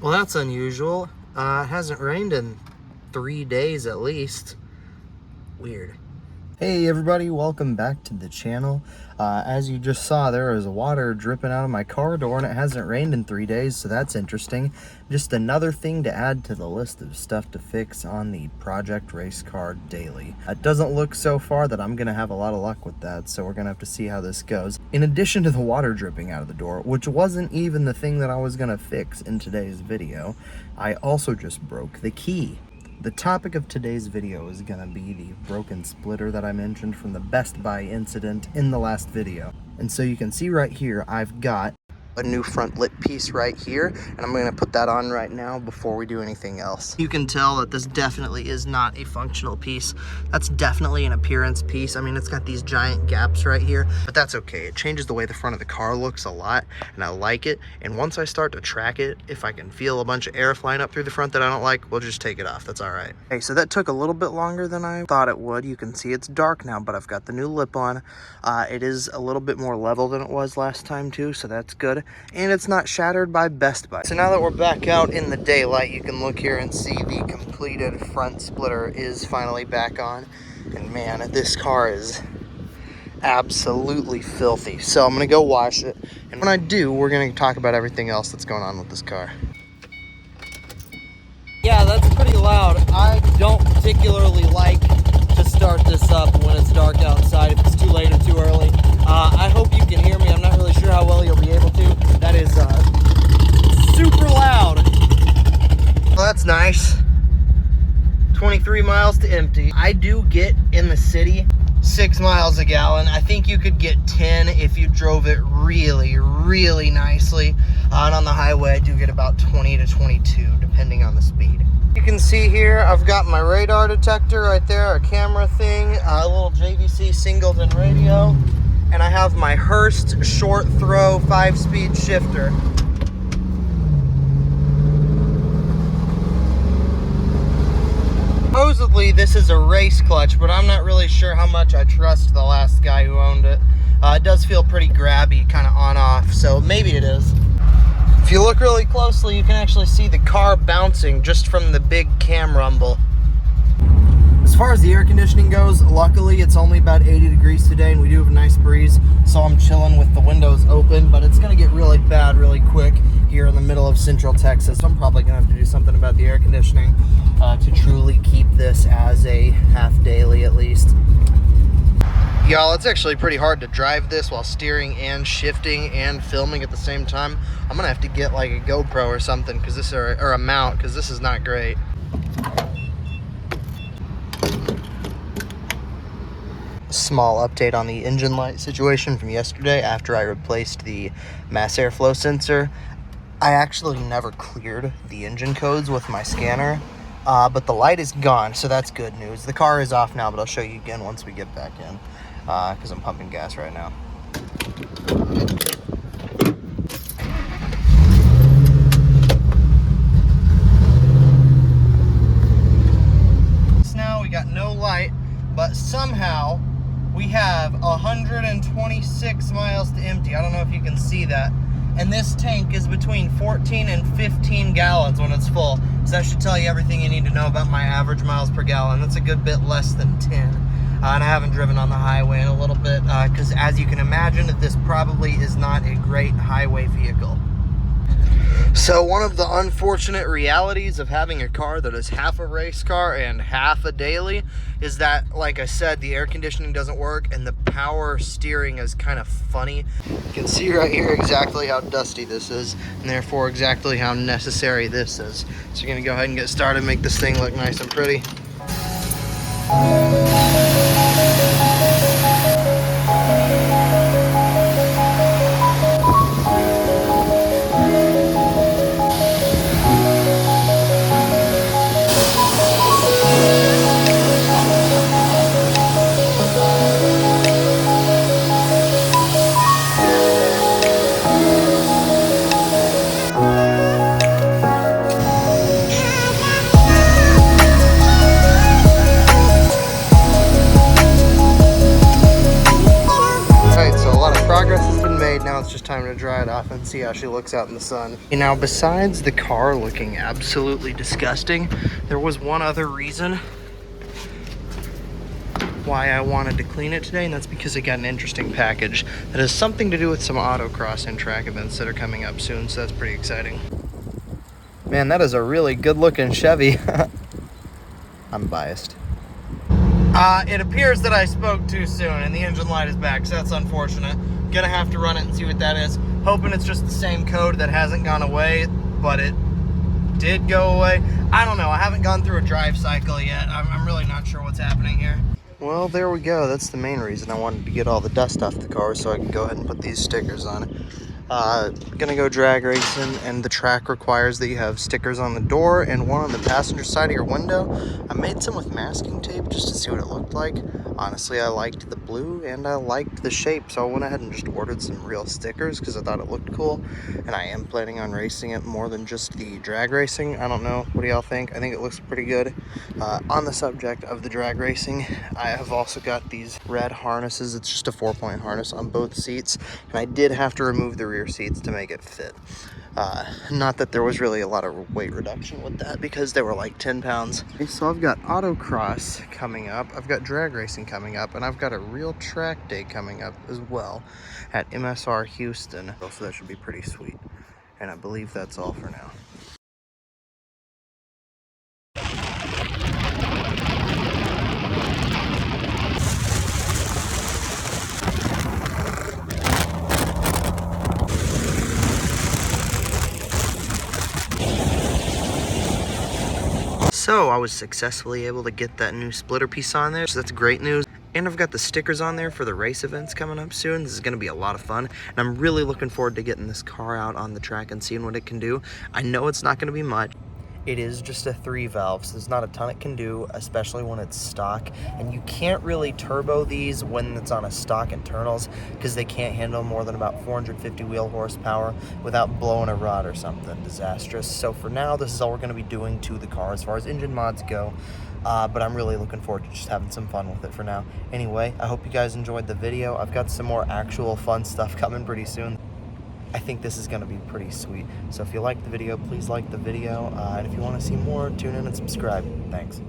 Well, that's unusual. It hasn't rained in 3 days at least. Weird. Hey everybody, welcome back to the channel. As you just saw, there is water dripping out of my car door and it hasn't rained in 3 days, so that's interesting. Just another thing to add to the list of stuff to fix on the Project Racecar Daily. It doesn't look so far that I'm going to have a lot of luck with that, so we're going to have to see how this goes. In addition to the water dripping out of the door, which wasn't even the thing that I was going to fix in today's video, I also just broke the key. The topic of today's video is going to be the broken splitter that I mentioned from the Best Buy incident in the last video. And so you can see right here, I've got a new front lip piece right here, and I'm going to put that on right now before we do anything else. You can tell that this definitely is not a functional piece. That's definitely an appearance piece. I mean, it's got these giant gaps right here, but that's okay. It changes the way the front of the car looks a lot, and I like it. And once I start to track it, if I can feel a bunch of air flying up through the front that I don't like, we'll just take it off. That's all right. Okay, so that took a little bit longer than I thought it would. You can see it's dark now, but I've got the new lip on. It is a little bit more level than it was last time too, so that's good. And it's not shattered by Best Buy. So now that we're back out in the daylight, you can look here and see the completed front splitter is finally back on. And man, this car is absolutely filthy. So I'm gonna go wash it. And when I do, we're gonna talk about everything else that's going on with this car. Yeah, that's pretty loud. I don't particularly like to start this up when it's dark outside, if it's too late or too early. I hope you can hear me. I'm not really sure how well you'll be able to. That is super loud. Well, that's nice. 23 miles to empty. I do get in the city 6 miles a gallon. I think you could get 10 if you drove it really, really nicely. And on the highway, I do get about 20 to 22, depending on the speed. You can see here, I've got my radar detector right there, a camera thing, a little JVC Singleton radio, and I have my Hurst short throw 5-speed shifter. Supposedly this is a race clutch, but I'm not really sure how much I trust the last guy who owned it. It does feel pretty grabby, kind of on-off, so maybe it is. If you look really closely, you can actually see the car bouncing just from the big cam rumble. As far as the air conditioning goes, luckily it's only about 80 degrees today and we do have a nice breeze, so I'm chilling with the windows open, but it's going to get really bad really quick here in the middle of Central Texas. I'm probably going to have to do something about the air conditioning to truly keep this as a half daily at least. Y'all, it's actually pretty hard to drive this while steering and shifting and filming at the same time. I'm gonna have to get like a GoPro or something, because this or a mount, because this is not great. Small update on the engine light situation from yesterday after I replaced the mass airflow sensor. I actually never cleared the engine codes with my scanner, but the light is gone, so that's good news. The car is off now, but I'll show you again once we get back in, because I'm pumping gas right now. Now we got no light, but somehow we have 126 miles to empty. I don't know if you can see that. And this tank is between 14 and 15 gallons when it's full. So that should tell you everything you need to know about my average miles per gallon. That's a good bit less than 10. And I haven't driven on the highway in a little bit, because as you can imagine, this probably is not a great highway vehicle. So one of the unfortunate realities of having a car that is half a race car and half a daily is that, like I said, the air conditioning doesn't work and the power steering is kind of funny. You can see right here exactly how dusty this is, and therefore exactly how necessary this is. So you're gonna go ahead and get started, make this thing look nice and pretty. time to dry it off and see how she looks out in the sun. Now, besides the car looking absolutely disgusting, there was one other reason why I wanted to clean it today, and that's because I got an interesting package that has something to do with some autocross and track events that are coming up soon, so that's pretty exciting. Man, that is a really good looking Chevy. I'm biased. It appears that I spoke too soon and the engine light is back, so that's unfortunate. Gonna have to run it and see what that is. Hoping it's just the same code that hasn't gone away, but it did go away. I don't know, I haven't gone through a drive cycle yet. I'm really not sure what's happening here. Well, there we go. That's the main reason I wanted to get all the dust off the car so I can go ahead and put these stickers on it. Gonna go drag racing, and the track requires that you have stickers on the door and one on the passenger side of your window. I made some with masking tape just to see what it looked like. Honestly, I liked the blue and I liked the shape, so I went ahead and just ordered some real stickers because I thought it looked cool, and I am planning on racing it more than just the drag racing. I don't know, what do y'all think? I think it looks pretty good. On the subject of the drag racing, I have also got these red harnesses. It's just a 4-point harness on both seats, and I did have to remove the rear seats to make it fit. Not that there was really a lot of weight reduction with that because they were like 10 pounds. Okay, so I've got autocross coming up, I've got drag racing coming up, and I've got a real track day coming up as well at MSR Houston. So that should be pretty sweet. And I believe that's all for now. So I was successfully able to get that new splitter piece on there, so that's great news. And I've got the stickers on there for the race events coming up soon. This is going to be a lot of fun, and I'm really looking forward to getting this car out on the track and seeing what it can do. I know it's not going to be much. It is just a 3-valve, so there's not a ton it can do, especially when it's stock. And you can't really turbo these when it's on a stock internals because they can't handle more than about 450 wheel horsepower without blowing a rod or something disastrous. So for now, this is all we're going to be doing to the car as far as engine mods go. But I'm really looking forward to just having some fun with it for now. Anyway, I hope you guys enjoyed the video. I've got some more actual fun stuff coming pretty soon. I think this is going to be pretty sweet. So if you liked the video, please like the video. And if you want to see more, tune in and subscribe. Thanks.